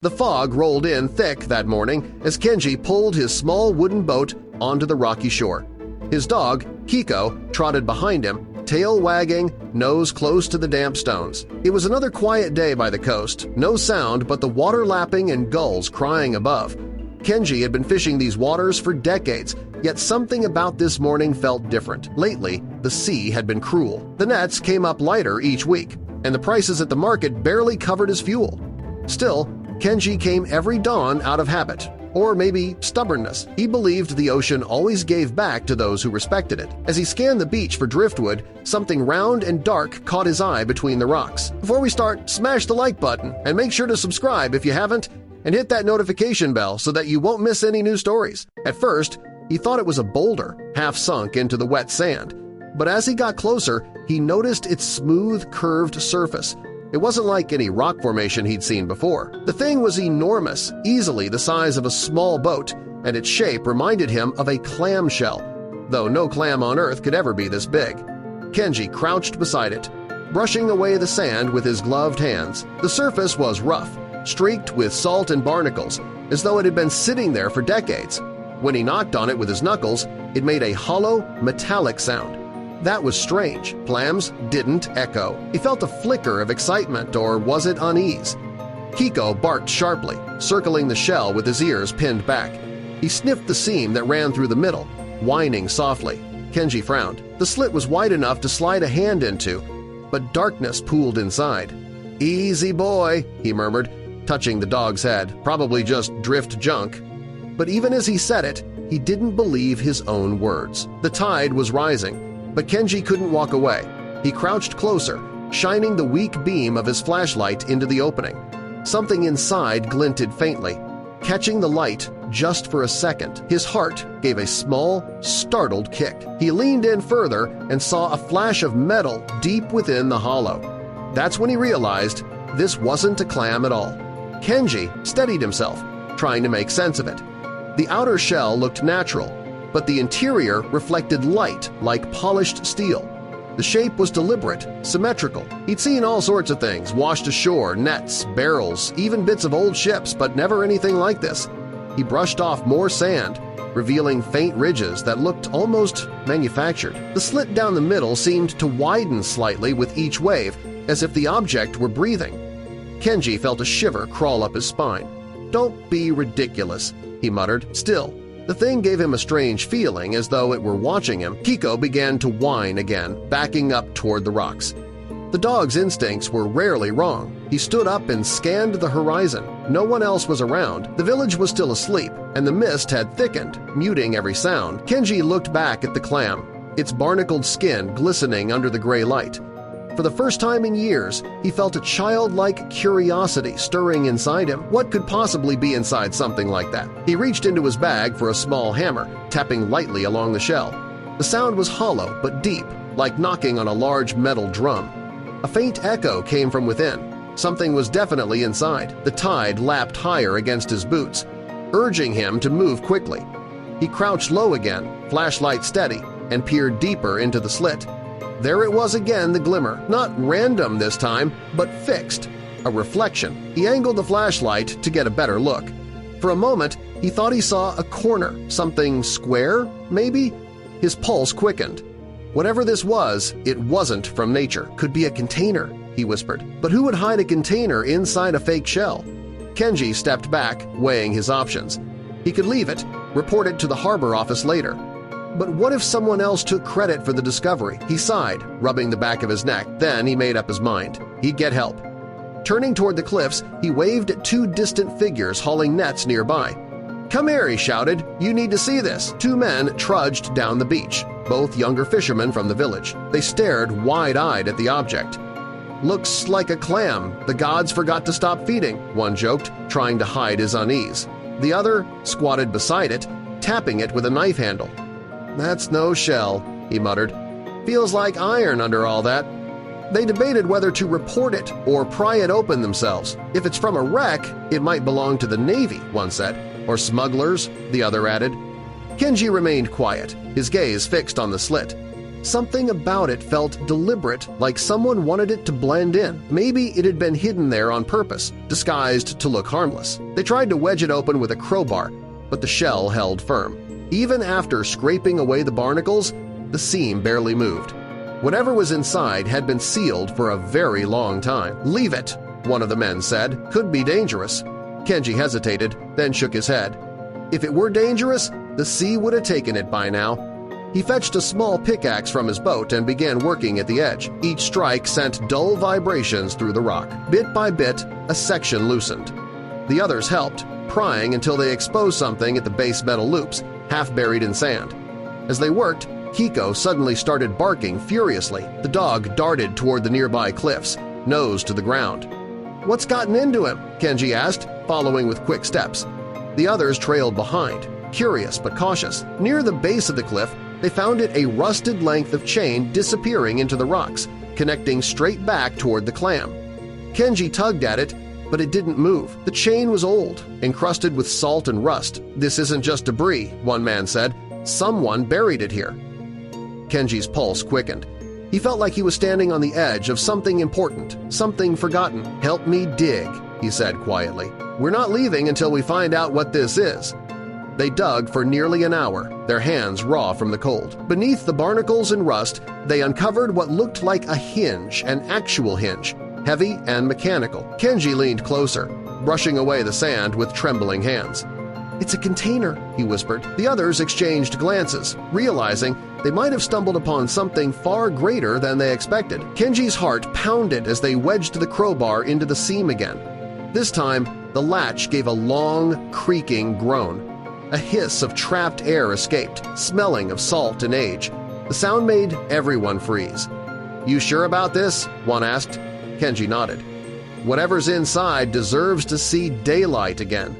The fog rolled in thick that morning as Kenji pulled his small wooden boat onto the rocky shore. His dog, Kiko, trotted behind him, tail wagging, nose close to the damp stones. It was another quiet day by the coast, no sound but the water lapping and gulls crying above. Kenji had been fishing these waters for decades, yet something about this morning felt different. Lately, the sea had been cruel. The nets came up lighter each week, and the prices at the market barely covered his fuel. Still, Kenji came every dawn out of habit, or maybe stubbornness. He believed the ocean always gave back to those who respected it. As he scanned the beach for driftwood, something round and dark caught his eye between the rocks. Before we start, smash the like button and make sure to subscribe if you haven't, and hit that notification bell so that you won't miss any new stories. At first, he thought it was a boulder, half sunk into the wet sand, but as he got closer, he noticed its smooth, curved surface. It wasn't like any rock formation he'd seen before. The thing was enormous, easily the size of a small boat, and its shape reminded him of a clam shell, though no clam on Earth could ever be this big. Kenji crouched beside it, brushing away the sand with his gloved hands. The surface was rough, streaked with salt and barnacles, as though it had been sitting there for decades. When he knocked on it with his knuckles, it made a hollow, metallic sound. That was strange. Clams didn't echo. He felt a flicker of excitement, or was it unease? Kiko barked sharply, circling the shell with his ears pinned back. He sniffed the seam that ran through the middle, whining softly. Kenji frowned. The slit was wide enough to slide a hand into, but darkness pooled inside. "Easy boy," he murmured, touching the dog's head, probably just drift junk. But even as he said it, he didn't believe his own words. The tide was rising, but Kenji couldn't walk away. He crouched closer, shining the weak beam of his flashlight into the opening. Something inside glinted faintly. Catching the light just for a second, his heart gave a small, startled kick. He leaned in further and saw a flash of metal deep within the hollow. That's when he realized this wasn't a clam at all. Kenji steadied himself, trying to make sense of it. The outer shell looked natural, but the interior reflected light like polished steel. The shape was deliberate, symmetrical. He'd seen all sorts of things washed ashore, nets, barrels, even bits of old ships, but never anything like this. He brushed off more sand, revealing faint ridges that looked almost manufactured. The slit down the middle seemed to widen slightly with each wave, as if the object were breathing. Kenji felt a shiver crawl up his spine. "Don't be ridiculous," he muttered. Still, the thing gave him a strange feeling, as though it were watching him. Kiko began to whine again, backing up toward the rocks. The dog's instincts were rarely wrong. He stood up and scanned the horizon. No one else was around. The village was still asleep, and the mist had thickened, muting every sound. Kenji looked back at the clam, its barnacled skin glistening under the gray light. For the first time in years, he felt a childlike curiosity stirring inside him. What could possibly be inside something like that? He reached into his bag for a small hammer, tapping lightly along the shell. The sound was hollow but deep, like knocking on a large metal drum. A faint echo came from within. Something was definitely inside. The tide lapped higher against his boots, urging him to move quickly. He crouched low again, flashlight steady, and peered deeper into the slit. There it was again, the glimmer, not random this time, but fixed, a reflection. He angled the flashlight to get a better look. For a moment, he thought he saw a corner, something square, maybe? His pulse quickened. Whatever this was, it wasn't from nature. Could be a container, he whispered. But who would hide a container inside a fake shell? Kenji stepped back, weighing his options. He could leave it, report it to the harbor office later. But what if someone else took credit for the discovery? He sighed, rubbing the back of his neck. Then he made up his mind. He'd get help. Turning toward the cliffs, he waved at two distant figures hauling nets nearby. "Come here," he shouted. "You need to see this." Two men trudged down the beach, both younger fishermen from the village. They stared wide-eyed at the object. "Looks like a clam. The gods forgot to stop feeding," one joked, trying to hide his unease. The other squatted beside it, tapping it with a knife handle. "That's no shell," he muttered. "Feels like iron under all that." They debated whether to report it or pry it open themselves. "If it's from a wreck, it might belong to the Navy," one said. "Or smugglers," the other added. Kenji remained quiet, his gaze fixed on the slit. Something about it felt deliberate, like someone wanted it to blend in. Maybe it had been hidden there on purpose, disguised to look harmless. They tried to wedge it open with a crowbar, but the shell held firm. Even after scraping away the barnacles, the seam barely moved. Whatever was inside had been sealed for a very long time. "Leave it," one of the men said. "Could be dangerous." Kenji hesitated, then shook his head. If it were dangerous, the sea would have taken it by now. He fetched a small pickaxe from his boat and began working at the edge. Each strike sent dull vibrations through the rock. Bit by bit, a section loosened. The others helped, prying until they exposed something at the base metal loops, half buried in sand. As they worked, Kiko suddenly started barking furiously. The dog darted toward the nearby cliffs, nose to the ground. "What's gotten into him?" Kenji asked, following with quick steps. The others trailed behind, curious but cautious. Near the base of the cliff, they found it a rusted length of chain disappearing into the rocks, connecting straight back toward the clam. Kenji tugged at it, but it didn't move. The chain was old, encrusted with salt and rust. "This isn't just debris," one man said. "Someone buried it here." Kenji's pulse quickened. He felt like he was standing on the edge of something important, something forgotten. "Help me dig," he said quietly. "We're not leaving until we find out what this is." They dug for nearly an hour, their hands raw from the cold. Beneath the barnacles and rust, they uncovered what looked like a hinge, an actual hinge, heavy and mechanical. Kenji leaned closer, brushing away the sand with trembling hands. "It's a container," he whispered. The others exchanged glances, realizing they might have stumbled upon something far greater than they expected. Kenji's heart pounded as they wedged the crowbar into the seam again. This time, the latch gave a long, creaking groan. A hiss of trapped air escaped, smelling of salt and age. The sound made everyone freeze. "You sure about this?" one asked. Kenji nodded. "Whatever's inside deserves to see daylight again."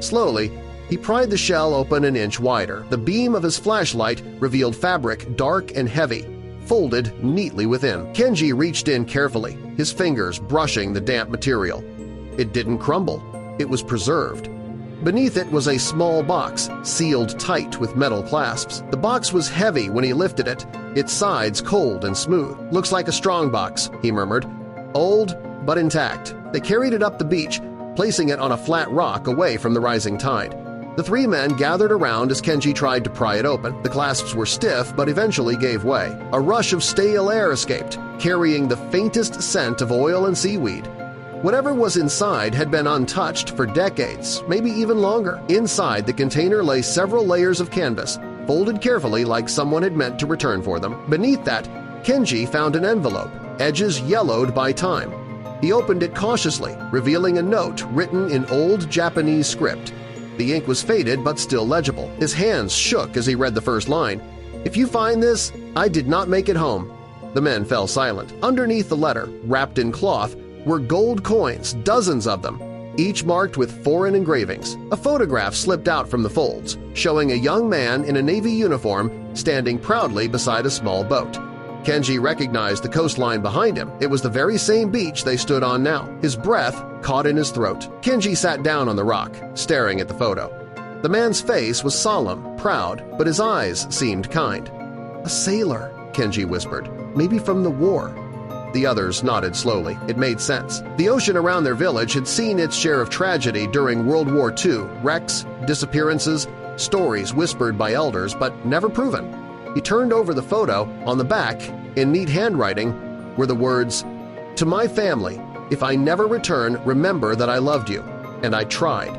Slowly, he pried the shell open an inch wider. The beam of his flashlight revealed fabric dark and heavy, folded neatly within. Kenji reached in carefully, his fingers brushing the damp material. It didn't crumble. It was preserved. Beneath it was a small box, sealed tight with metal clasps. The box was heavy when he lifted it, its sides cold and smooth. "Looks like a strong box," he murmured. "Old, but intact." They carried it up the beach, placing it on a flat rock away from the rising tide. The three men gathered around as Kenji tried to pry it open. The clasps were stiff but eventually gave way. A rush of stale air escaped, carrying the faintest scent of oil and seaweed. Whatever was inside had been untouched for decades, maybe even longer. Inside the container lay several layers of canvas, folded carefully like someone had meant to return for them. Beneath that, Kenji found an envelope, edges yellowed by time. He opened it cautiously, revealing a note written in old Japanese script. The ink was faded but still legible. His hands shook as he read the first line. "If you find this, I did not make it home." The men fell silent. Underneath the letter, wrapped in cloth, were gold coins, dozens of them, each marked with foreign engravings. A photograph slipped out from the folds, showing a young man in a Navy uniform standing proudly beside a small boat. Kenji recognized the coastline behind him. It was the very same beach they stood on now. His breath caught in his throat. Kenji sat down on the rock, staring at the photo. The man's face was solemn, proud, but his eyes seemed kind. "A sailor," Kenji whispered, "maybe from the war." The others nodded slowly. It made sense. The ocean around their village had seen its share of tragedy during World War II, wrecks, disappearances, stories whispered by elders but never proven. He turned over the photo. On the back, in neat handwriting, were the words, "To my family, if I never return, remember that I loved you, and I tried."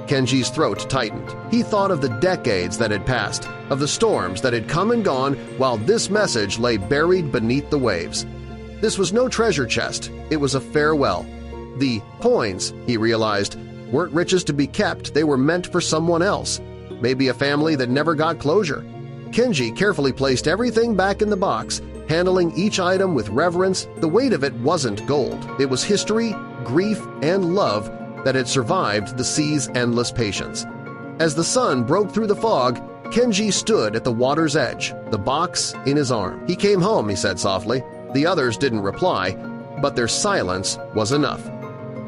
Kenji's throat tightened. He thought of the decades that had passed, of the storms that had come and gone while this message lay buried beneath the waves. This was no treasure chest, it was a farewell. The coins, he realized, weren't riches to be kept, they were meant for someone else, maybe a family that never got closure. Kenji carefully placed everything back in the box, handling each item with reverence. The weight of it wasn't gold. It was history, grief, and love that had survived the sea's endless patience. As the sun broke through the fog, Kenji stood at the water's edge, the box in his arm. "He came home," he said softly. The others didn't reply, but their silence was enough.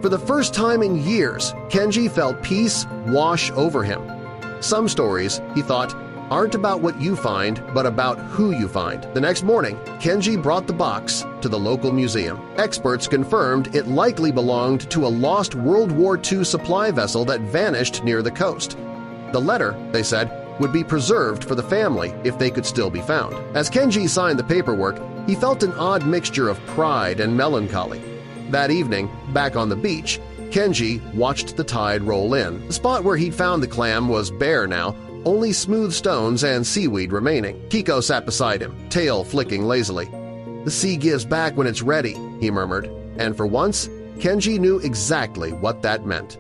For the first time in years, Kenji felt peace wash over him. Some stories, he thought, aren't about what you find, but about who you find. The next morning, Kenji brought the box to the local museum. Experts confirmed it likely belonged to a lost World War II supply vessel that vanished near the coast. The letter, they said, would be preserved for the family if they could still be found. As Kenji signed the paperwork, he felt an odd mixture of pride and melancholy. That evening, back on the beach, Kenji watched the tide roll in. The spot where he'd found the clam was bare now, only smooth stones and seaweed remaining. Kiko sat beside him, tail flicking lazily. "The sea gives back when it's ready," he murmured, and for once, Kenji knew exactly what that meant.